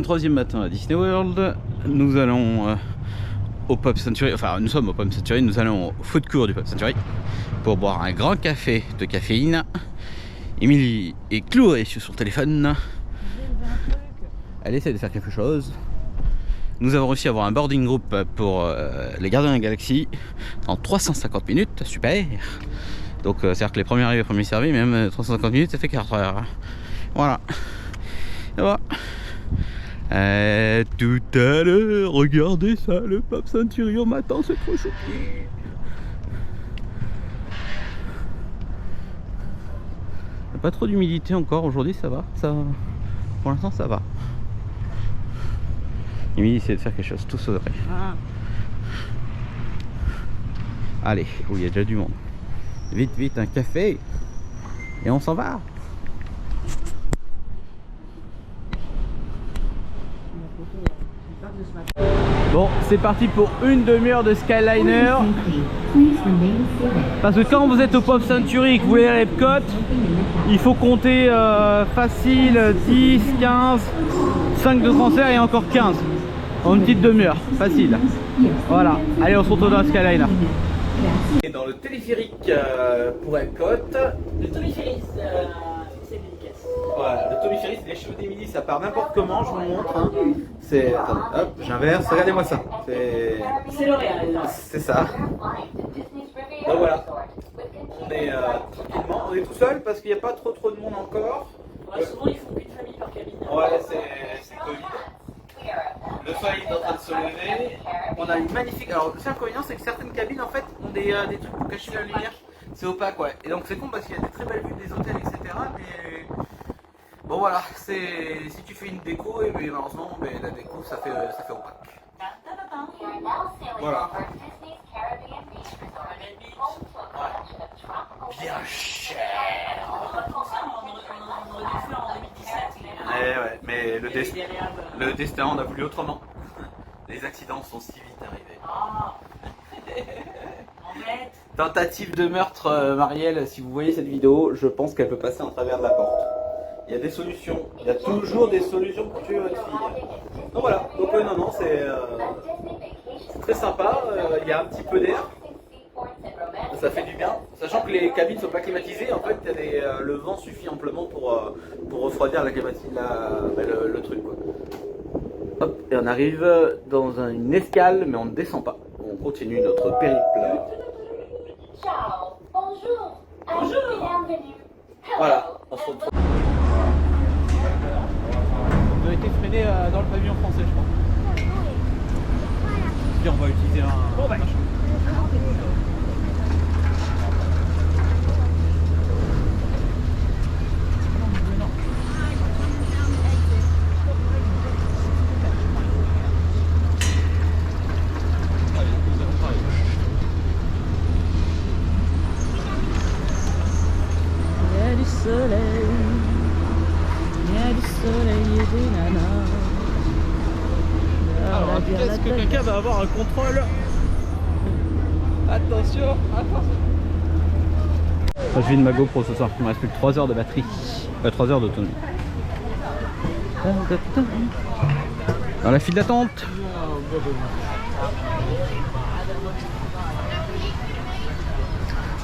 troisième matin à Disney World. Nous allons au Pop Century, enfin nous sommes au Pop Century, nous allons au food court du Pop Century pour boire un grand café de caféine. Émilie est clouée sur son téléphone. Elle essaie de faire quelque chose. Nous avons réussi à avoir un boarding group pour les Gardiens de la Galaxie en 350 minutes, super. Donc c'est-à-dire que les premiers arrivés, les premiers servis, même 350 minutes, ça fait 4 heures. Voilà. Ça va. Tout à l'heure, regardez ça, le Pop Century au matin, c'est trop choupi. Il n'y a pas trop d'humidité encore aujourd'hui, ça va. Ça, pour l'instant, ça va. Emily essaie de faire quelque chose, tout sauvé. Allez, où il y a déjà du monde. Vite, vite, un café. Et on s'en va. Bon, c'est parti pour une demi-heure de Skyliner. Parce que quand vous êtes au Pop Century et que vous voulez aller à Epcot, il faut compter facile 10, 15, 5 de transfert et encore 15. En une petite demi-heure, facile. Voilà, allez, on se retrouve dans la Skyliner. Et dans le téléphérique pour Epcot. Le Tommy Ferris, c'est dédicace. Voilà, le Tommy Ferris, les cheveux d'Emily, ça part n'importe comment, je vous montre. Hein. C'est. Attendez, hop, j'inverse, regardez-moi ça. C'est L'Oréal. C'est ça. Donc voilà. On est tranquillement, on est tout seul parce qu'il n'y a pas trop de monde encore. Ouais, souvent ils font qu'une famille par cabine. Ouais, c'est Covid. Le soleil est en train de se lever. On a une magnifique. Alors, le seul inconvénient, c'est que certaines cabines en fait ont des trucs pour cacher la lumière. C'est opaque, ouais. Et donc, c'est con parce qu'il y a des très belles vues des hôtels, etc. Mais bon, voilà. Si tu fais une déco, et malheureusement, la déco ça fait opaque. Voilà. Bien cher. Ouais, mais le destin en a voulu autrement. Les accidents sont si vite arrivés. Tentative de meurtre, Marielle, si vous voyez cette vidéo, je pense qu'elle peut passer en travers de la porte. Il y a des solutions, il y a toujours des solutions pour tuer votre fille. Donc voilà, donc non, c'est très sympa, il y a un petit peu d'air. Ça fait du bien, sachant que les cabines ne sont pas climatisées, en fait le vent suffit amplement pour refroidir le truc, quoi. Hop, et on arrive dans une escale, mais on ne descend pas, on continue notre périple. Ciao, bonjour, bienvenue. Voilà, on se retrouve. On a été freiné dans le pavillon français, je crois. Puis on va utiliser un... Bon, Alors, est-ce que quelqu'un va avoir un contrôle? Attention, attention. Je vide ma GoPro ce soir, il me reste plus que 3 heures de batterie. 3 heures d'autonomie. Dans la file d'attente.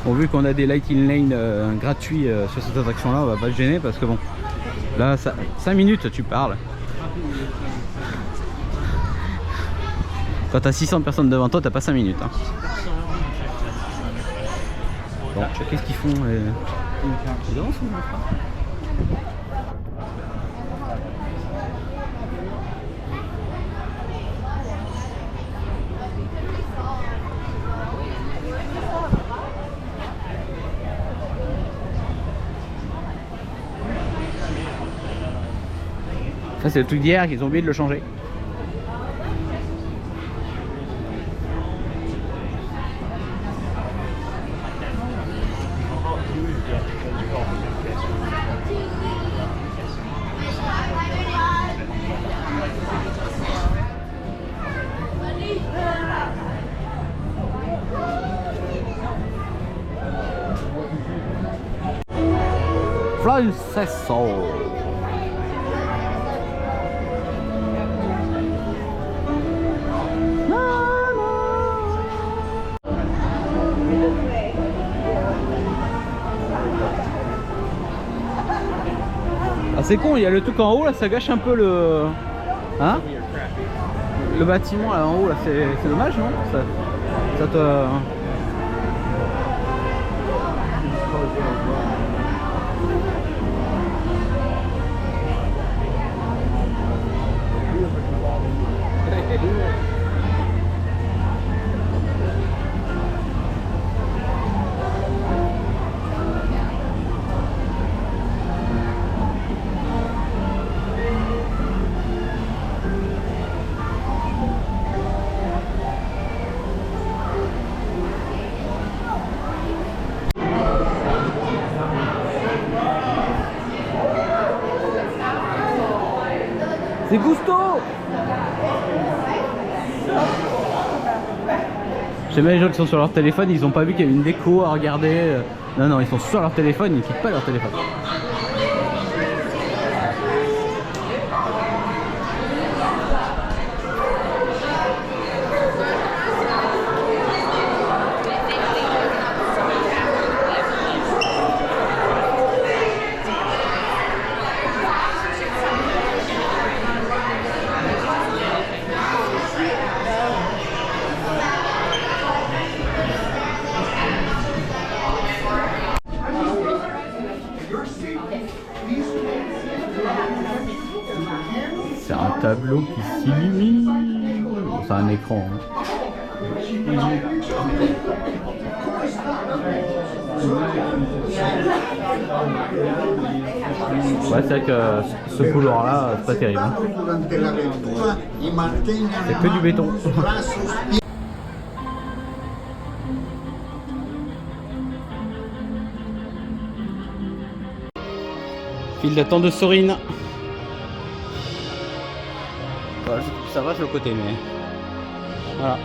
Bon, vu qu'on a des lighting lane gratuits sur cette attraction là, on va pas se gêner parce que bon, là 5 minutes tu parles. Quand t'as 600 personnes devant toi, t'as pas 5 minutes. Hein. Bon, qu'est-ce qu'ils font ils dansent ou pas? Ça c'est le truc d'hier qu'ils ont oublié de le changer. Franceso. c'est con, il y a le truc en haut là, ça gâche un peu le... Hein? Le bâtiment là en haut là, c'est dommage non? Ça te... C'est Gusto! J'aime bien les gens qui sont sur leur téléphone, ils ont pas vu qu'il y avait une déco à regarder. Non, non, ils sont sur leur téléphone, ils quittent pas leur téléphone. C'est un tableau qui s'illumine. Bon, c'est un écran. Hein. Ouais, c'est vrai que ce couloir-là, c'est pas terrible. Hein. C'est que du béton. File d'attente de Sorine. Voilà, ça va sur le côté, mais voilà.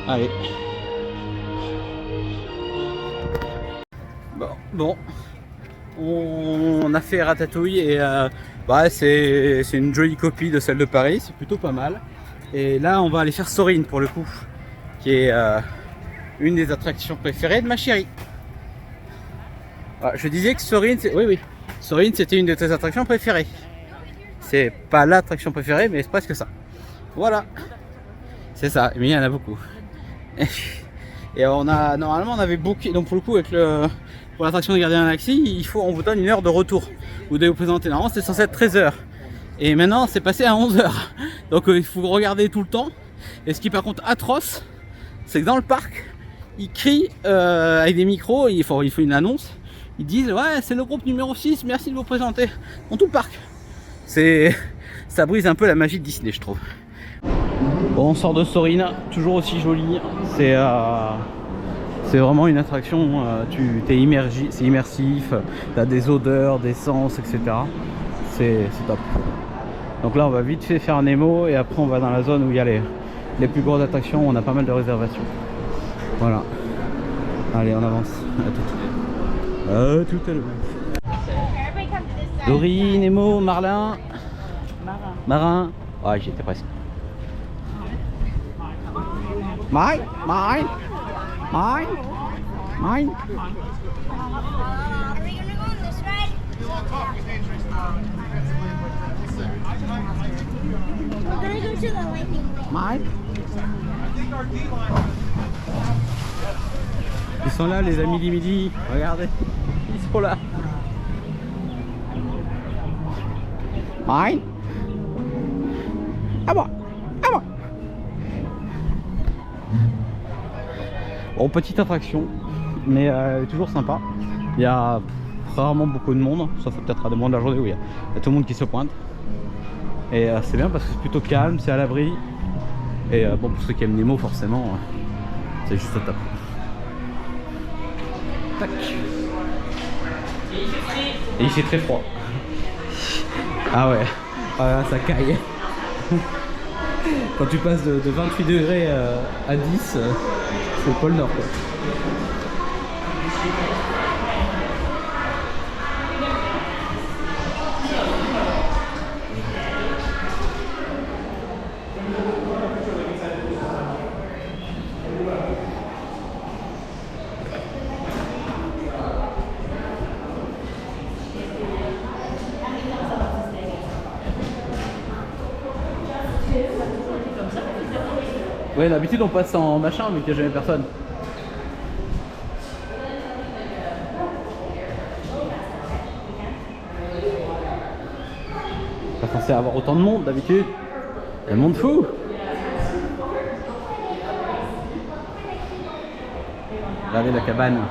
Allez. Bon. On a fait Ratatouille et bah, c'est une jolie copie de celle de Paris, c'est plutôt pas mal. Et là, on va aller faire Sorine pour le coup, qui est une des attractions préférées de ma chérie. Voilà, je disais que Sorine, oui, Sorine, c'était une de tes attractions préférées. C'est pas l'attraction préférée, mais c'est presque ça. Voilà. C'est ça, mais il y en a beaucoup. Et normalement on avait booké, donc pour le coup pour l'attraction de Gardiens de la Galaxie, on vous donne une heure de retour. Vous devez vous présenter, normalement c'était censé être 13h. Et maintenant c'est passé à 11h. Donc il faut regarder tout le temps. Et ce qui est par contre atroce, c'est que dans le parc, ils crient avec des micros, il faut une annonce. Ils disent ouais, c'est le groupe numéro 6, merci de vous présenter. Dans tout le parc. Ça brise un peu la magie de Disney, je trouve. Bon, on sort de Sorine, toujours aussi joli. C'est vraiment une attraction. C'est immersif. T'as des odeurs, des sens, etc. C'est top. Donc là, on va vite fait faire Nemo et après on va dans la zone où il y a les plus grosses attractions. Où on a pas mal de réservations. Voilà. Allez, on avance. À tout à l'heure. Dory, Nemo, Marlin. Marin. Ouais, j'y étais presque. Mine. Are we gonna go on this ride? We're gonna go to the lightning lane. Mine. Ils sont là, les amis du midi. Regardez, ils sont là. Mine. Ah bon. Bon, petite attraction, mais toujours sympa. Il y a rarement beaucoup de monde, sauf peut-être à des moments de la journée où il y a tout le monde qui se pointe. Et c'est bien parce que c'est plutôt calme, c'est à l'abri. Et bon, pour ceux qui aiment Nemo, forcément, c'est juste top. Tac. Et il fait très froid. Ah ouais, ah, ça caille. Quand tu passes de 28 degrés à 10, c'est le pôle Nord quoi. Ouais, d'habitude on passe en machin mais qu'il n'y a jamais personne. Pas censé avoir autant de monde d'habitude. Il y a le monde fou. Regardez la cabane.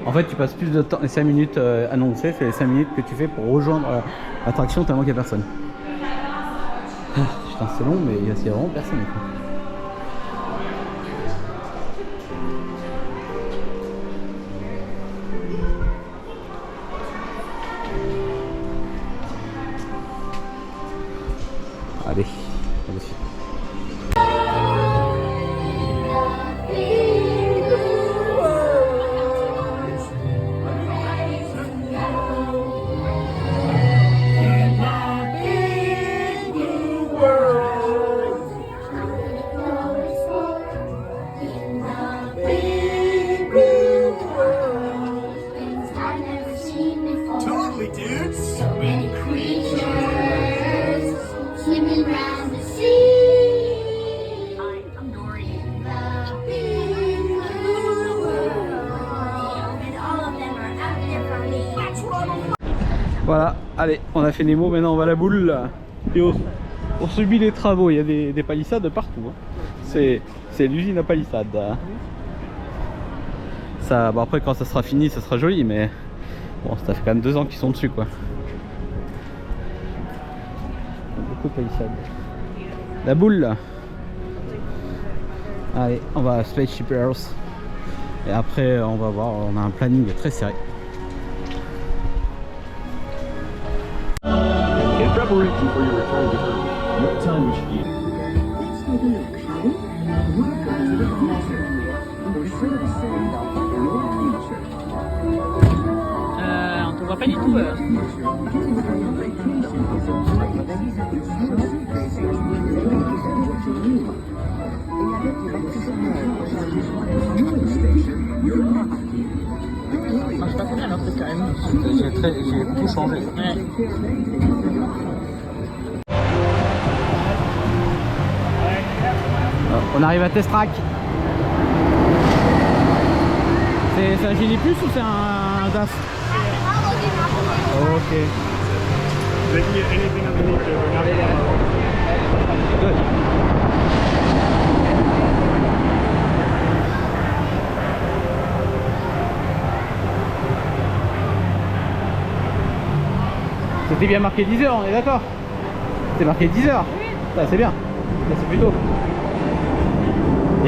En fait, tu passes plus de temps, les 5 minutes annoncées, c'est les 5 minutes que tu fais pour rejoindre l'attraction tellement qu'il n'y a personne. Ah, putain, c'est long, mais il y a vraiment personne. Quoi. Allez, allez. Voilà, allez, on a fait Nemo, maintenant on va à la boule là. Et on subit les travaux, il y a des palissades partout. Hein. C'est l'usine à palissades. Ça, bon après quand ça sera fini, ça sera joli, mais bon, ça fait quand même 2 ans qu'ils sont dessus quoi. Beaucoup de palissades. La boule là. Allez, on va à Spaceship Earth. Et après on va voir, on a un planning très serré. Preparation for your return to Earth. What time we should eat? On te voit pas du tout. Ça marche pas très bien leur truc quand même. J'ai tout changé. Ouais. On arrive à Test Track. C'est un Genie Plus ou c'est un DAS? Ok. They can get anything underneath there. We're not Good. C'était bien marqué 10 heures, on est d'accord? C'était marqué 10 heures. Oui. C'est bien. Là c'est plutôt.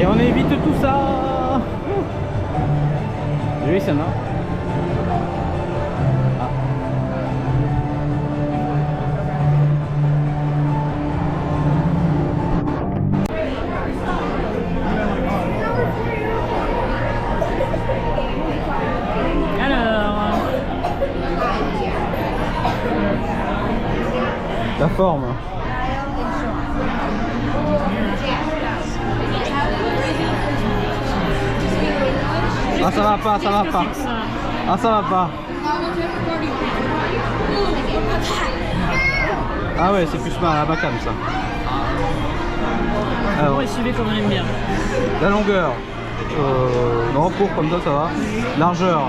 Et on évite tout ça. Oui, ça va. Ah. Alors, La forme. Ah ça va pas, ça va pas. Ah ça va pas. Ah ouais, c'est plus ma cam ça. Alors, bon, et suivez comme on aime bien. la longueur. Non, court comme ça va. Largeur.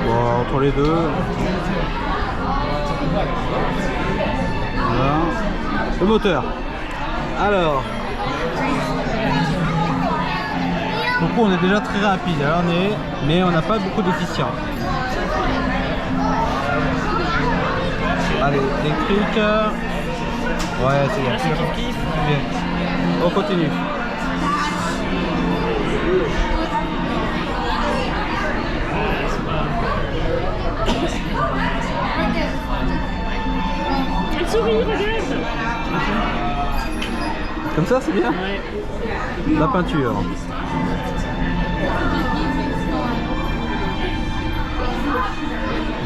Bon, entre les deux. Voilà. Le moteur. Alors. Donc on est déjà très rapide, alors mais on n'a pas beaucoup d'efficience. Allez, électrique. Ouais, c'est bien. Là, c'est kiff-kiff. Bien. On continue. Comme ça, c'est bien. Ouais. La peinture.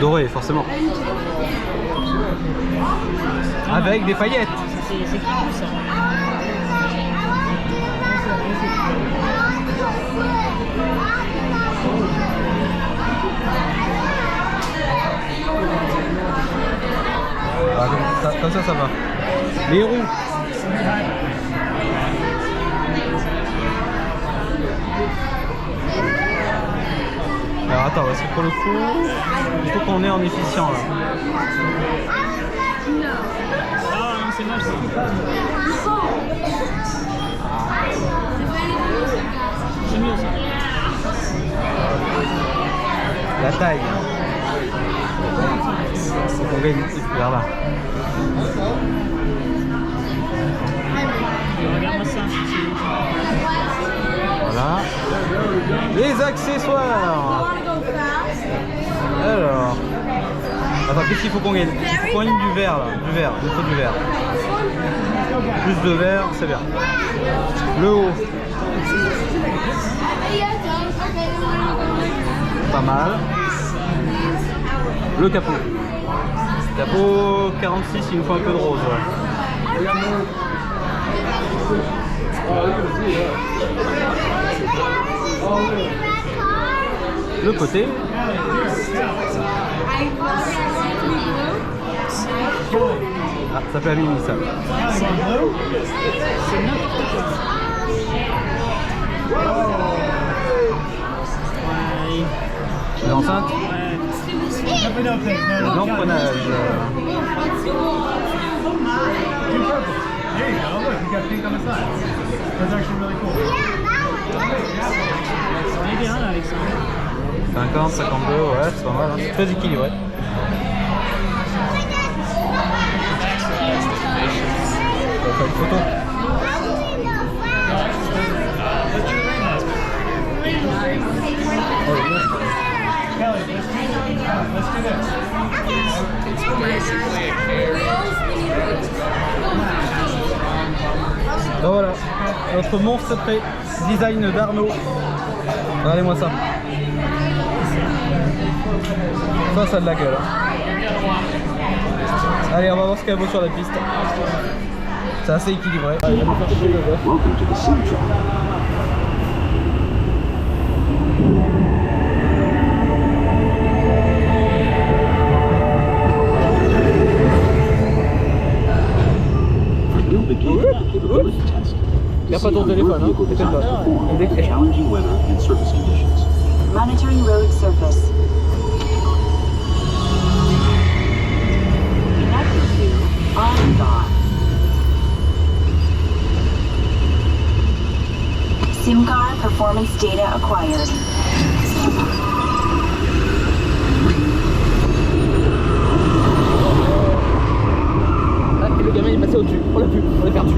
Doré, forcément. Avec des paillettes. C'est qui ça? Ah, comme ça, ça va. Les roues. Alors attends, parce que pour le coup, il faut qu'on est en efficient là. Ah, c'est moche ça. C'est mieux ça. La taille. On gagne vers là. Regarde-moi ça. Voilà. Les accessoires. Alors. Attends, qu'est-ce qu'il faut qu'on gagne? Il faut qu'on gagne du vert là. Du vert. Il faut du vert. Plus de vert, c'est bien. Le haut. Pas mal. Le capot. Capot 46, il nous faut un peu de rose. Ouais. Le côté. Ah, ça fait mini ça. C'est n'importe quoi. Ouais. L'enceinte. L'emprenage. On est bien là avec ça. 50, 52, ouais, c'est pas mal, hein. C'est très équilibré. On va faire une photo. Donc voilà, notre monstre prêt, design d'Arnaud. Regardez-moi ça. Ça a de la gueule. Hein. Allez, on va voir ce qu'il y a beau sur la piste. C'est assez équilibré. Welcome to the Sim Track. You'll begin the capability test. Il n'y a pas ton téléphone, hein? T'inquiète pas. Challenging weather and surface conditions. Monitoring road surface. Connected to OnDot. SIMCAR performance data acquired. Ah, et le gamin il est passé au-dessus. On l'a vu, on l'a perdu.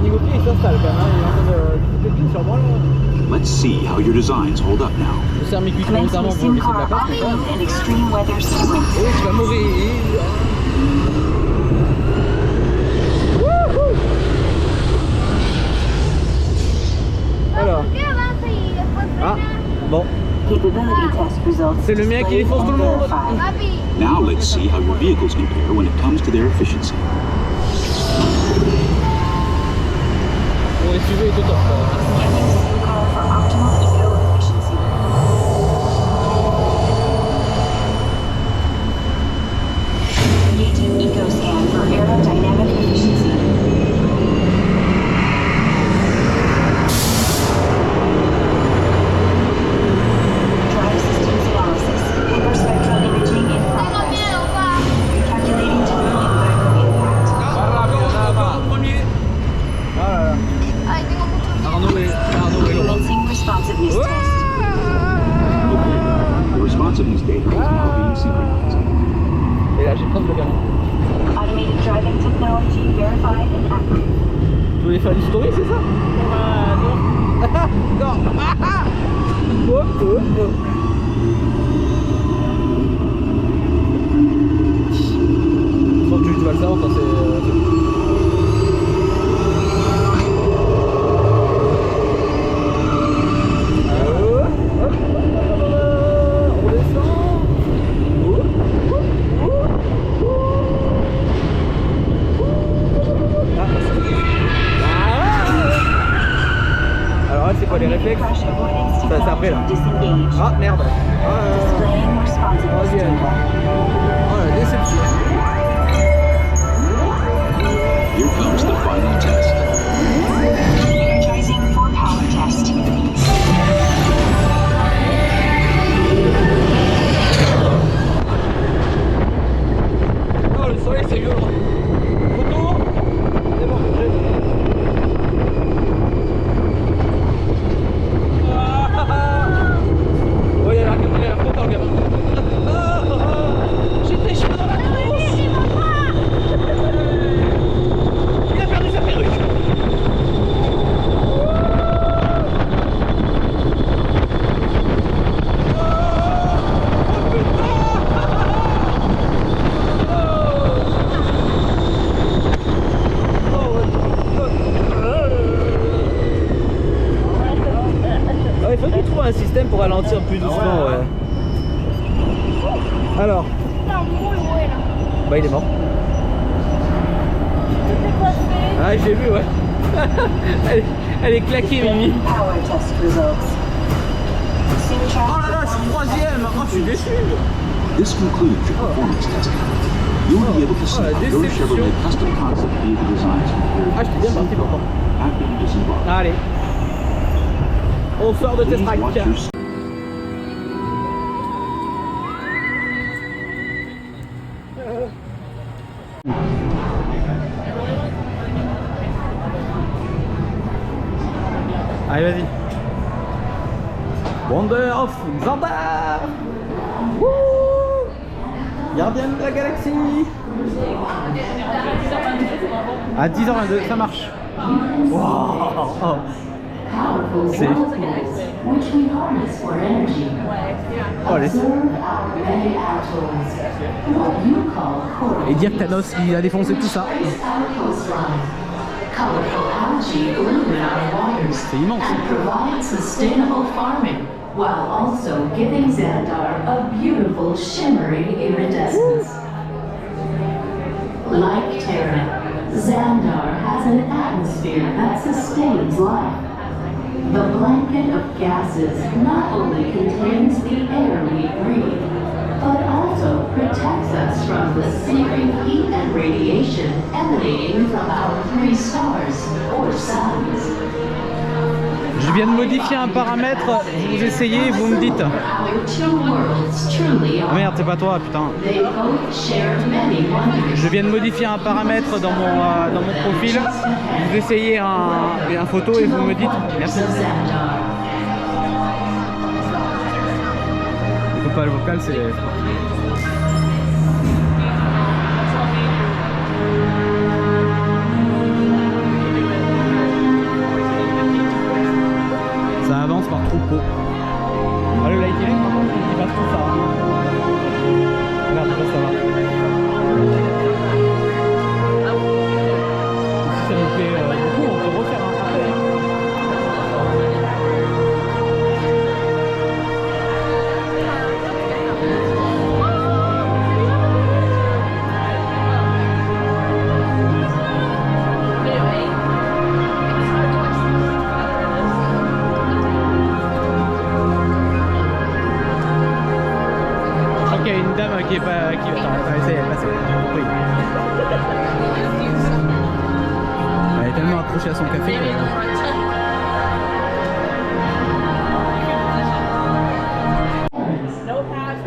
Niveau pied il s'installe quand même, hein. Il est en train de foutre le pied sur moi là. Let's see how your designs hold up now. Je sers mes cuisses Commencing notamment pour laisser de la SIMCAR place, mais ça. off-road and extreme weather sequence. Oui, tu vas mourir. Wouhou. Alors. Ah, bon. Capability test results. C'est le mien qui défonce tout le monde. Now let's see how your vehicles compare when it comes to their efficiency. Bon, les sujets est au top. SIMCAR for optimal eco efficiency. Engaging EcoScan for aerodynamic efficiency. Drive systems analysis. Hyperspectral imaging in progress. Calculating total environmental impact. Ah là là. Arnaud est long. Commencing responsiveness test. The responsiveness data is now being synchronized. Et là j'ai presque le gamin. Automated driving technology verified and active. Tu voulais faire l'historie, c'est ça? Non. Non. Bon, tu vas le savoir quand c'est... disengaged. Ah merde. Displaying responsiveness Vas-y, allez. data. Oh la déception. Here comes the final test. Energizing for power test. Oh le soleil c'est violent. Retour. C'est bon, oh, il a l'air content le gamin. J'ai des cheveux dans la tronche. Il a perdu sa perruque. Il faut qu'il trouve un système pour ralentir plus doucement, ouais. Alors, bah il est mort. Ah j'ai vu, ouais. elle est claquée, Mimi. Power test results. Soon Oh track là là, je suis troisième. Oh, je suis déçu. This concludes your performance test. You will be able to see la how your déception. Chevrolet custom concept vehicle designs compare Ah, j'étais bien parti pourtant. after you disembark. Allez. On sort de test Please track. watch your Allez, vas-y. Wonder of Xandar. Wouh, gardien de la galaxie. À 10h22, ça marche. Wow. C'est... which we harness for energy. Oh, allez. Observe our red atolls, what you call coral. Et dire que Thanos, il a défoncé tout ça. Trace our coastline. Colorful algae bloom in our waters C'est immense. and provide sustainable farming, while also giving Xandar a beautiful shimmering iridescence. Like Terra, Xandar has an atmosphere that sustains life. The blanket of gases not only contains the air we breathe, but also protects us from the searing heat and radiation emanating from our 3 stars or suns. Je viens de modifier un paramètre, vous essayez, vous me dites. Our two worlds truly Ah are. merde, c'est pas toi, putain. They both share many wonders. Je viens de modifier un paramètre dans mon profil. Vous essayez un photo et vous me dites. Merci. Of Xandar. Je peux pas le vocal, c'est... Ça avance par troupeau. Ah, le light il passe tout ça. Regarde, là ça va. Si ça nous fait beaucoup, on peut refaire un après. Il y a une dame qui est pas... Attends, ça y est, elle est passée. Oui. Elle est tellement accrochée à son café que...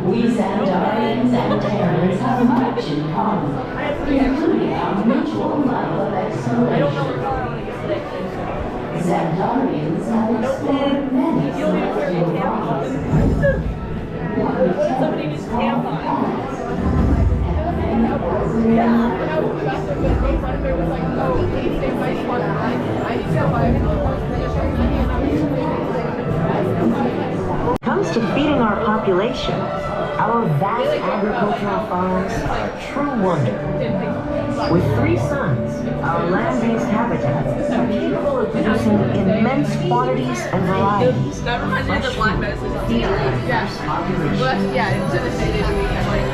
We Xandarians and Terrans have much in common, including our mutual love of exploration. Xandarians have explored many celestial bodies. Somebody just tampon. Comes to feeding our population, our vast agricultural farms are a true wonder. With 3 suns, our land-based habitats are capable of producing immense quantities and varieties of That reminds me of the fresh Black food Mesa to song. feed our Yeah. diverse population. Well, that's, yeah, into the city we have like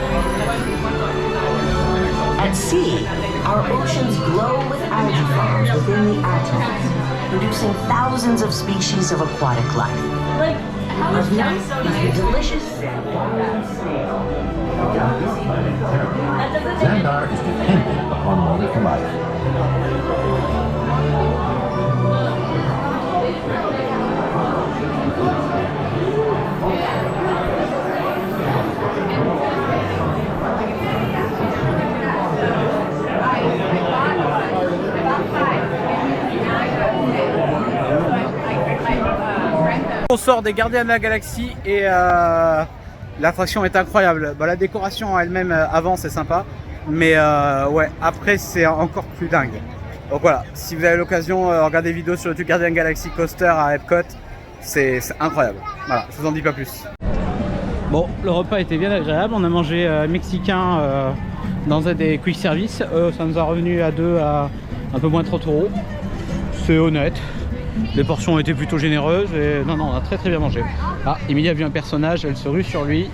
At sea, our oceans glow with algae farms within the atolls, producing thousands of species of aquatic life. like Of note is the delicious Xandar snail. Xandar is dependent upon water for life. On sort des Gardiens de la Galaxie et l'attraction est incroyable. Bah, la décoration elle-même avant c'est sympa, mais ouais, après c'est encore plus dingue. Donc voilà, si vous avez l'occasion, regardez des vidéos sur le Guardian Galaxy Coaster à Epcot, c'est incroyable. Voilà, je vous en dis pas plus. Bon, le repas était bien agréable, on a mangé mexicain dans un des quick service, ça nous a revenu à deux à un peu moins de 30 €. C'est honnête. Les portions ont été plutôt généreuses et non, on a très bien mangé. Ah, Emilie a vu un personnage, elle se rue sur lui.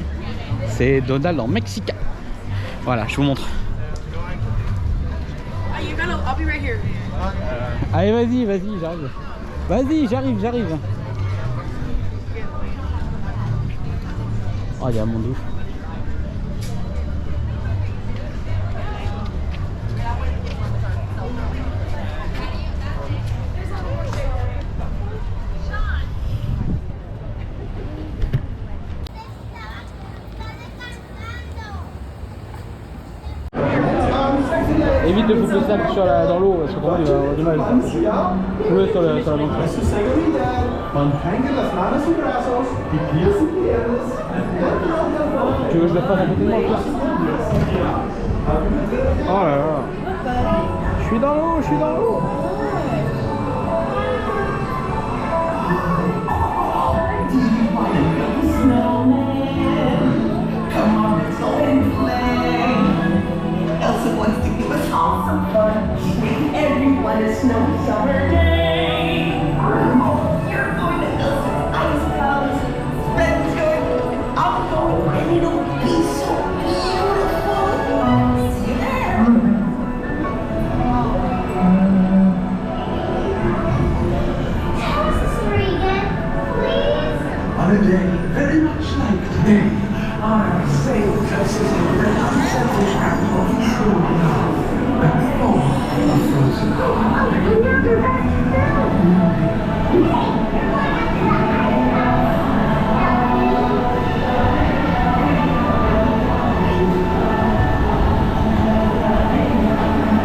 C'est Donald en mexicain. Voilà, je vous montre. Allez, vas-y, j'arrive. Vas-y, j'arrive. Oh, il y a mon douche. Évite de foutre le sac dans l'eau parce que pour moi il va avoir du mal. Fous-le sur la banque. Tu veux que je le fasse à côté de moi? Oh là là. Je suis dans l'eau. Everyone a snowy summer day. You're going to Elsa's ice palace. Ben's going. I'm going, and it'll be so beautiful. See you there. Tell us the story again, please. On a day very much like today, I sailed to Sicily with an unselfish act of true love.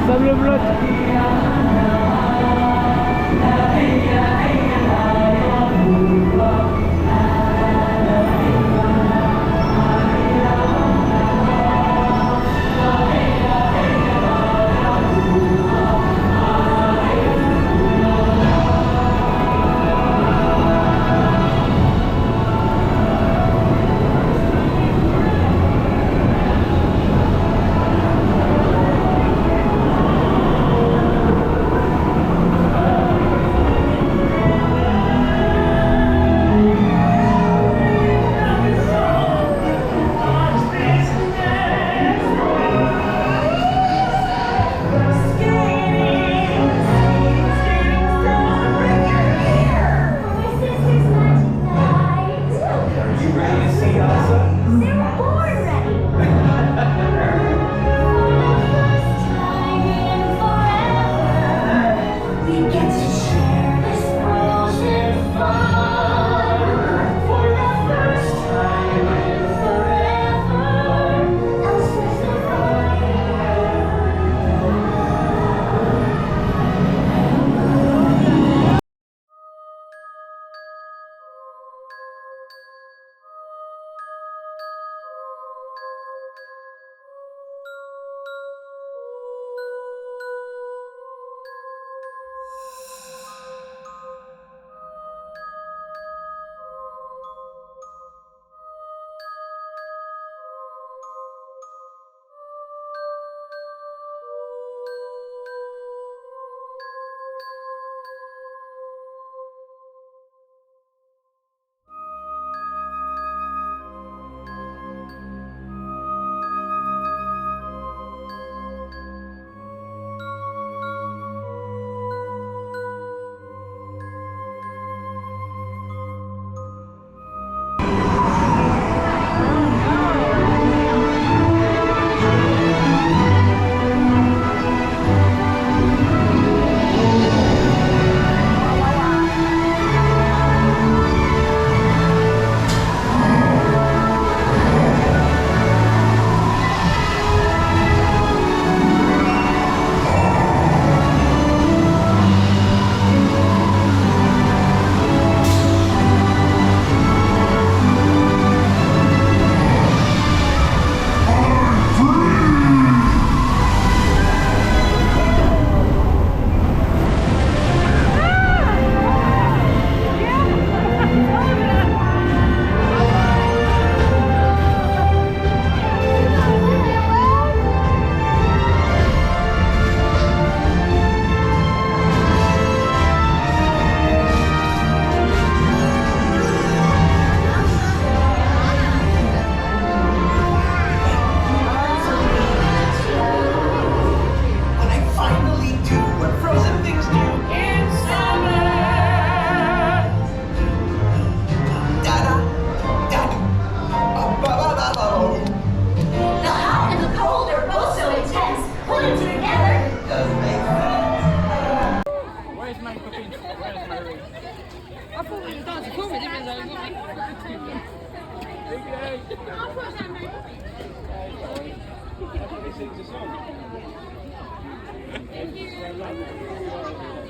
Sable blotte.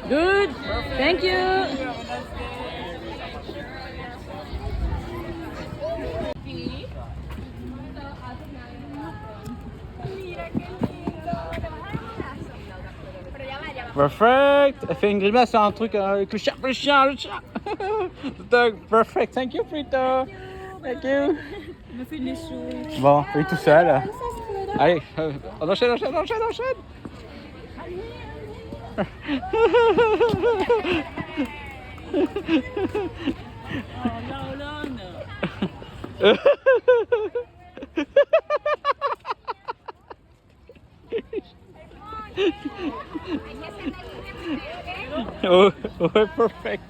Good. Thank you. Perfect. Elle fait une grimace à un truc avec le chat. The dog. Perfect. Thank you, Frito. Thank you. Me fait les choses. Bon, il est tout seul. Allez, on enchaîne. Oh, ouais, perfect.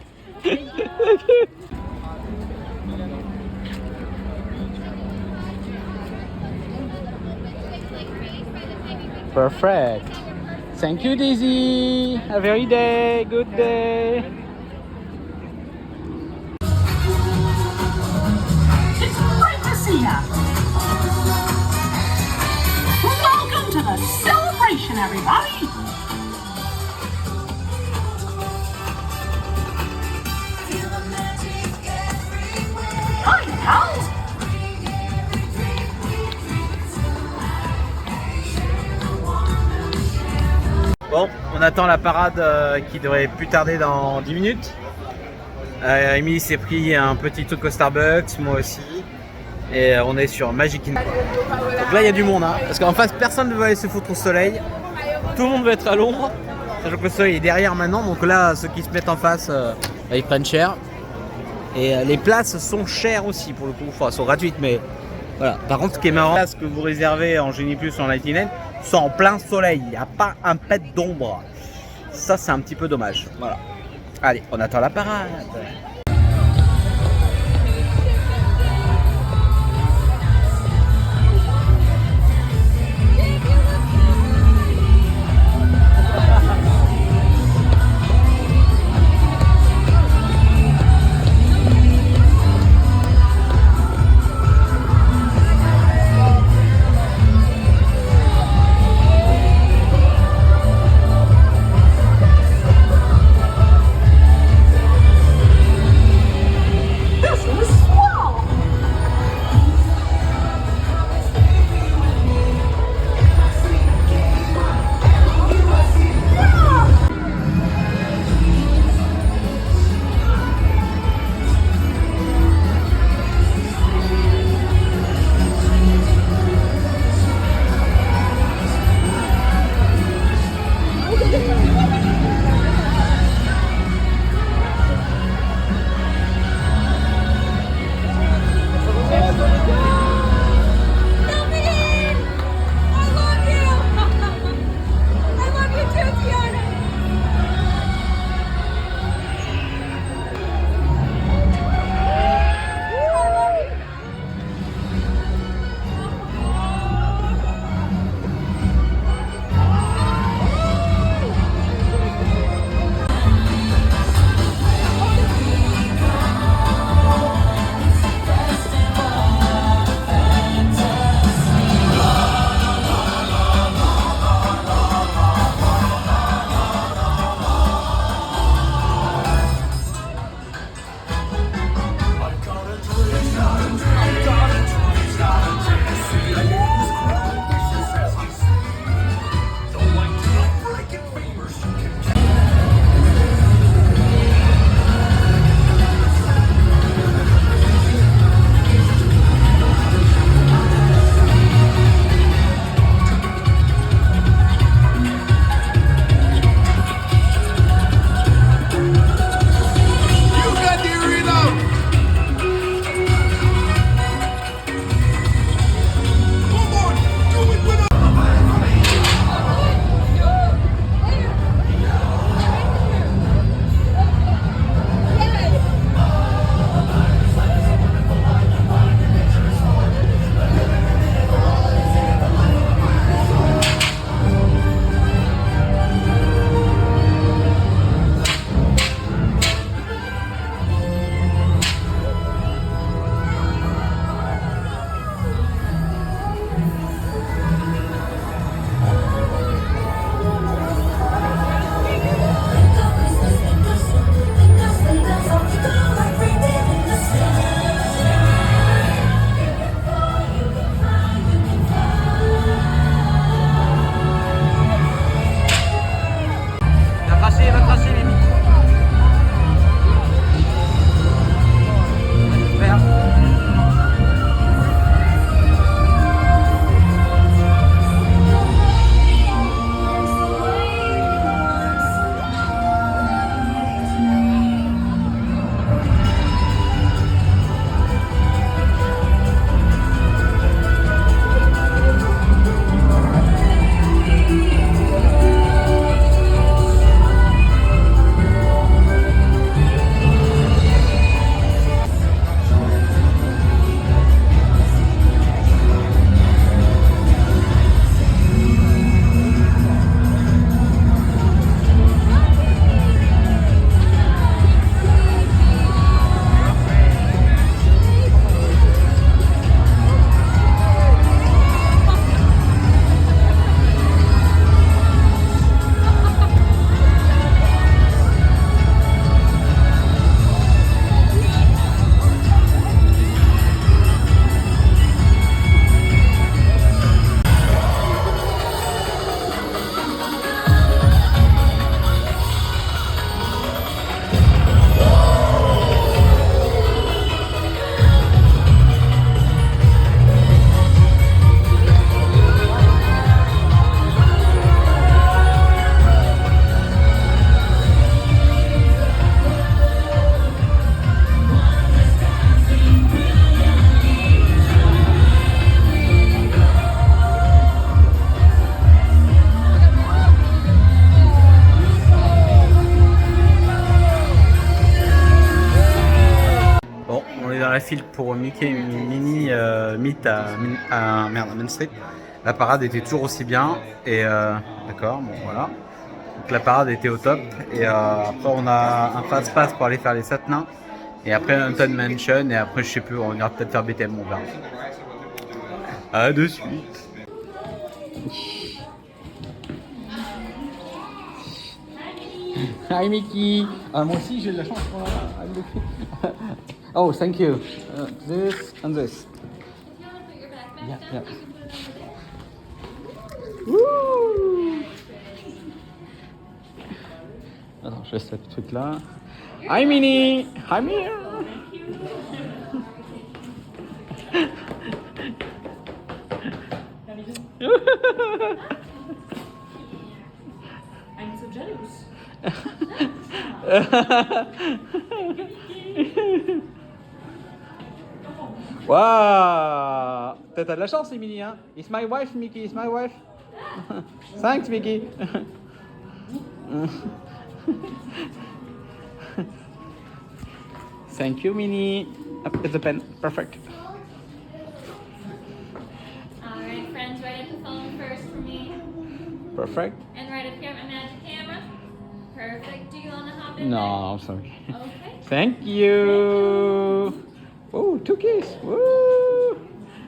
Perfect. Thank you, Daisy. Have a very day. Good day. It's great to see ya. Welcome to the celebration, everybody. Hi, pals. Bon, on attend la parade qui devrait plus tarder dans 10 minutes. Emily s'est pris un petit truc au Starbucks, moi aussi. Et on est sur Magic Kingdom. Donc là, il y a du monde, hein, parce qu'en face, personne ne veut aller se foutre au soleil. Tout le monde veut être à l'ombre. Sachant que le soleil est derrière maintenant. Donc là, ceux qui se mettent en face, ils prennent cher. Et les places sont chères aussi pour le coup. Enfin, elles sont gratuites, mais voilà. Par contre, ce qui est marrant, ce que vous réservez en Genie Plus ou en Lightning sont en plein soleil. Il n'y a pas un pet d'ombre. Ça, c'est un petit peu dommage. Voilà. Allez, on attend la parade. file pour Mickey et Minnie Meet à Main Street. La parade était toujours aussi bien. Et d'accord, bon voilà. Donc la parade était au top. Et après, on a un fast-pass pour aller faire les 7 nains. Et après, Haunted Mansion. Et après, je sais plus, on ira peut-être faire BTM, on verra. À de suite. Hi Mickey. Moi aussi j'ai de la chance. Oh, thank you. This and this. Yeah, yeah. Woo! Attends, je laisse ce truc là. Hi Minnie. Hi Minnie. I'm so jealous. Waouh! T'as de la chance, Emily, hein? It's my wife, Mickey. It's my wife. Thanks, Mickey. Thank you, Minnie. It's a pen. Perfect. Alright, friends, right at the phone first for me. Perfect. And right up here, my magic camera. Perfect. Do you want to hop in No, there? I'm sorry. Okay. Thank you. Oh, 2 keys. Woo.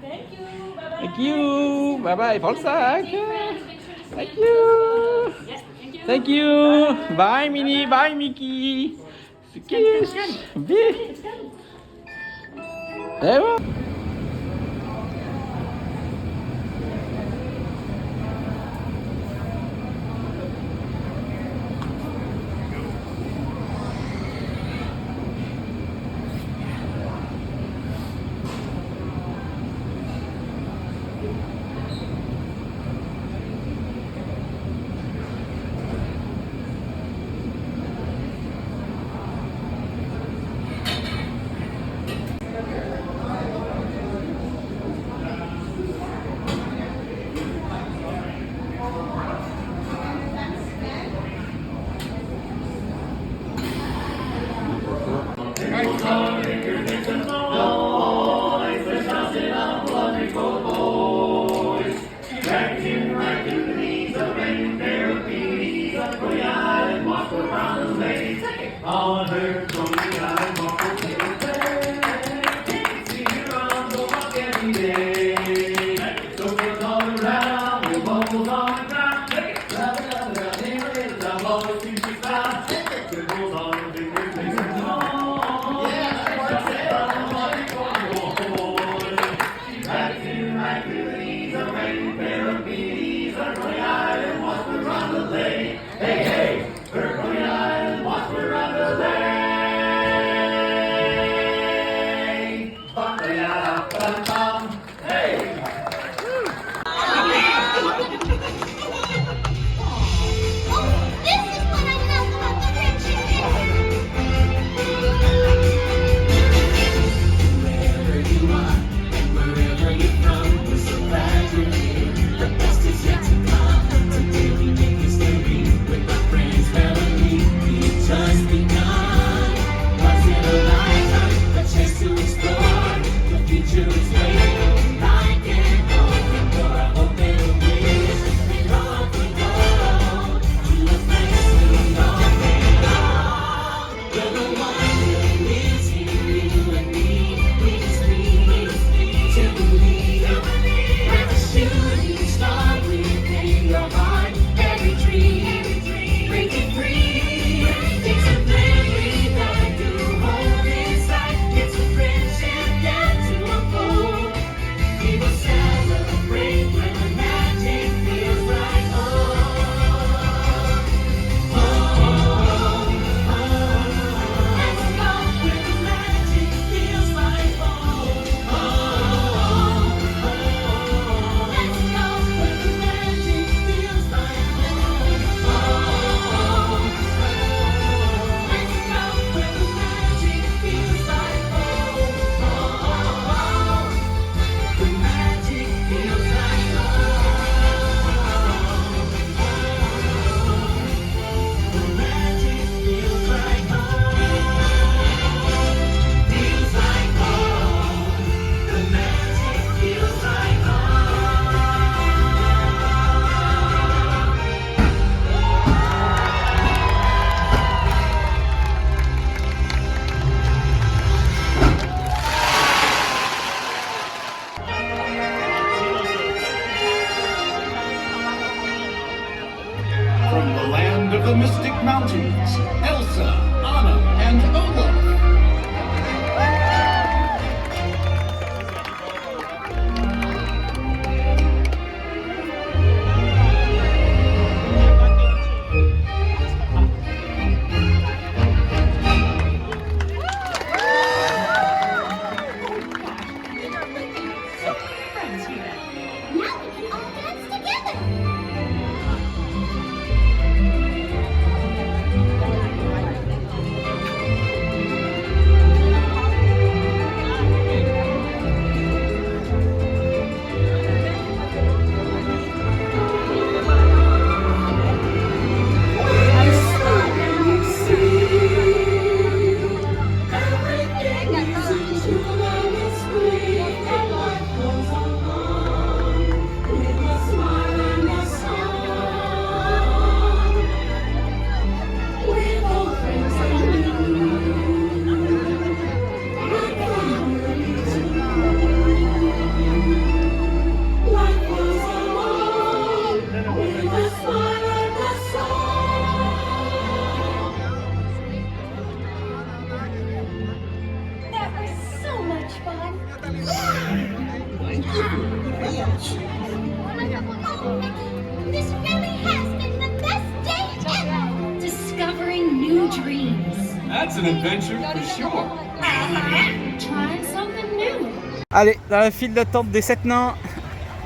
Thank you. Bye-bye. Thank you. Bye bye. Prends le sac. Hey, friends, make sure to Thank snap you. those photos. Yes, thank you. Thank you. Bye, Minnie. Bye, Mickey. Kiss. Bye. Et voilà. of the Mystic Mountains, Elsa, Anna, and Olaf. This really has been the best day ever! Discovering new dreams. That's an adventure for sure. Trying something new. Allez, dans la file d'attente des 7 nains,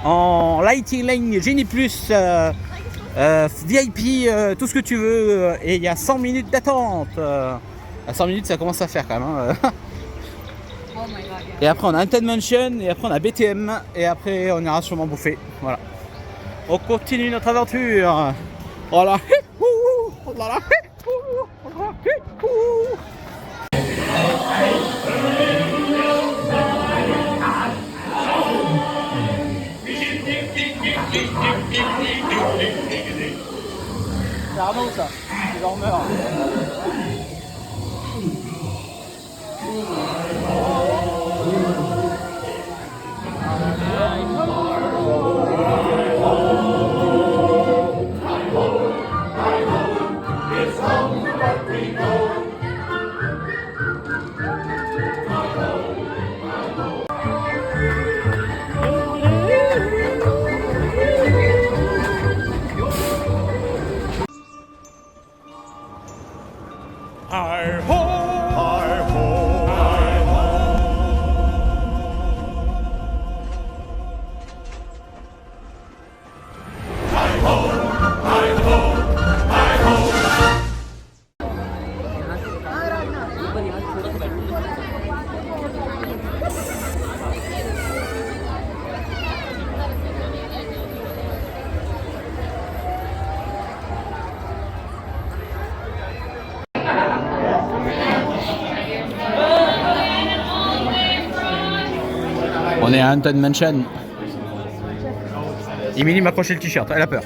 en Lighting Lane, Genie+, VIP, tout ce que tu veux, et il y a 100 minutes d'attente. À 100 minutes, ça commence à faire quand même. Hein. Et après, on a Haunted Mansion, et après, on a BTM, et après, on ira sûrement bouffer. Voilà. On continue notre aventure. Voilà. Voilà. C'est Arnaud ça, c'est dormeur. On est à Haunted Mansion. Emily m'a accroché le t-shirt, elle a peur.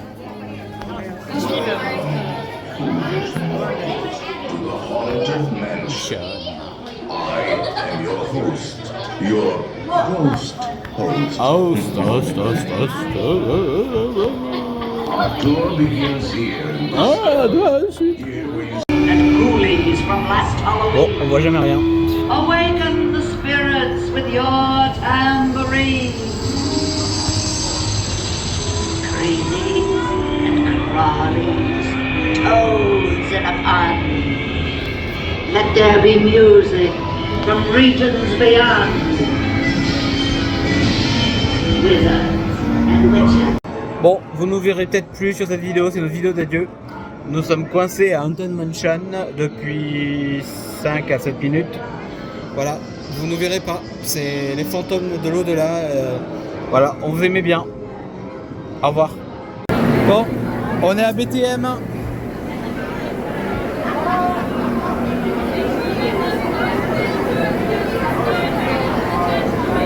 Host. Our tour begins here. And coolies from last Halloween. Bon, on voit jamais rien. Awaken the spirits with your tambourine. Creamies and crawlies, toads in a pond. Let there be music from regions beyond. Wizards and witches. Bon, vous nous verrez peut-être plus sur cette vidéo, c'est notre vidéo d'adieu. Nous sommes coincés à Haunted Mansion depuis 5 à 7 minutes. Voilà, vous ne verrez pas, c'est les fantômes de l'au-delà. Voilà, on vous aimait bien. Au revoir. Bon, on est à BTM.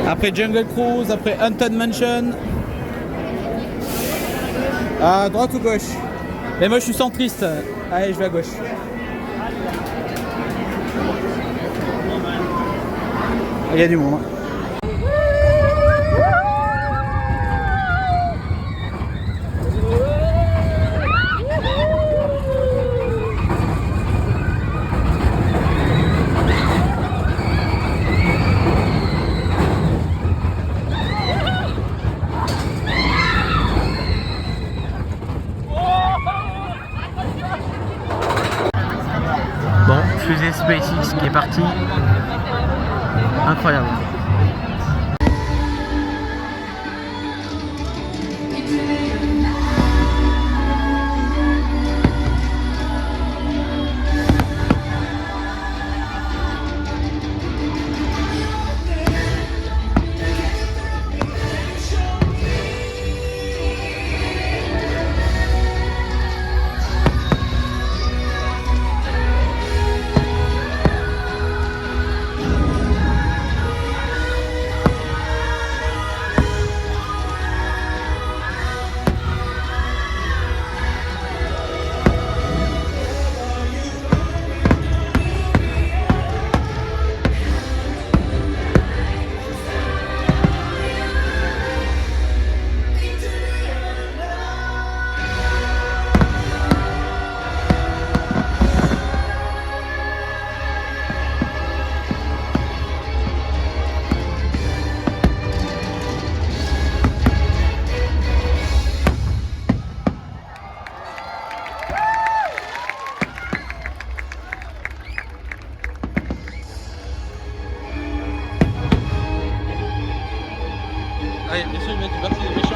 Après Jungle Cruise, après Haunted Mansion. À droite ou gauche? Mais moi je suis centriste. Allez, je vais à gauche. Il y a du monde. SpaceX qui est parti. Incroyable. Allez, bien sûr, ils mettent partie des méchants.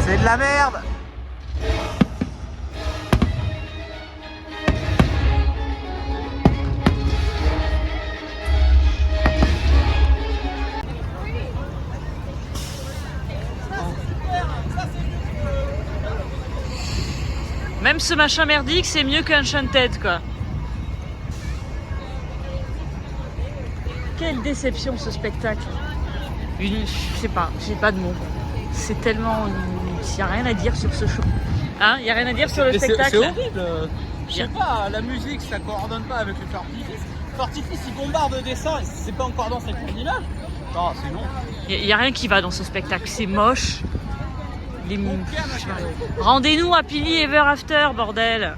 C'est de la merde. Même ce machin merdique, c'est mieux qu'Uncharted, quoi. Quelle déception ce spectacle. Je sais pas, j'ai pas de mots. C'est tellement... Il n'y a rien à dire sur ce show. Hein? Il n'y a rien à dire sur le spectacle. C'est horrible. Je sais pas, la musique ça coordonne pas avec le feu artifice. Le feu artifice il bombarde des seins, c'est pas encore dans cette coordinage. Non, c'est non. Il n'y a rien qui va dans ce spectacle. C'est moche. Rendez-nous Happily Ever After, bordel.